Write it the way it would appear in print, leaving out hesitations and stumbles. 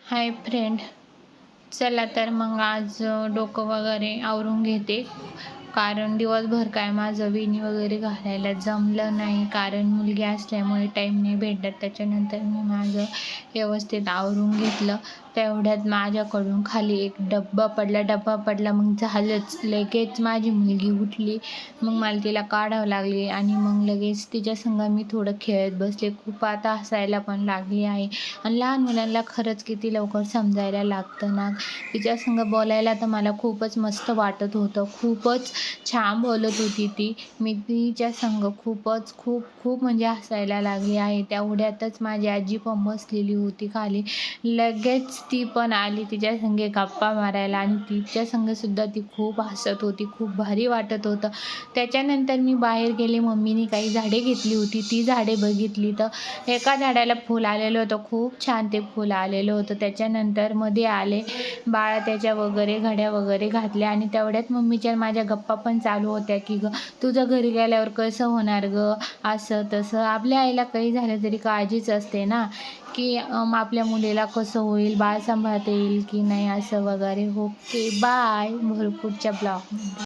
Hi friend. चला तर मग आज डोकं वगैरे आवरून घेते. कारण दिवसभर काय माझं वेणी वगैरे घालायला जमलं नाही, कारण मुलगी असल्यामुळे टाईम नाही भेटत. त्याच्यानंतर मी माझं व्यवस्थित आवरून घेतलं. तेवढ्यात माझ्याकडून खाली एक डब्बा पडला. मग झालंच, लगेच माझी मुलगी उठली. मग मला तिला काढावं लागली आणि मग लगेच तिच्या संग मी थोडं खेळत बसले. खूप आता हसायला पण लागली आहे. आणि लहान मुलांना खरंच किती लवकर समजायला लागतं ना. तिच्या संग बोलायला तर मला खूपच मस्त वाटत होतं. खूपच छान बोलत होती ती. मी तिच्या संग खूप म्हणजे हसायला लागली आहे. तेवढ्यातच माझी आजी पण बसलेली होती खाली. लगेच ती पण आली तिच्या संगे गप्पा मारायला आणि तिच्या संगसुद्धा ती खूप हसत होती. खूप भारी वाटत होतं. त्याच्यानंतर मी बाहेर गेले. मम्मीने काही झाडे घेतली होती. ती झाडे बघितली तर एका झाडाला फूल आलेलं होतं. खूप छान ते फूल आलेलं होतं. त्याच्यानंतर मध्ये आले बाळा, त्याच्या वगैरे घड्या वगैरे घातल्या आणि तेवढ्यात मम्मीच्या माझ्या गप्पा पण चालू होत्या की तुझं घरी गेल्यावर कसं होणार गं, असं तसं. आपल्या आईला काही झालं तरी काळजीच असते ना, की आपल्या मुलीला कसं होईल, बाळ सांभाळता येईल की नाही, असं वगैरे. Okay, bye. पुढच्या ब्लॉगमध्ये.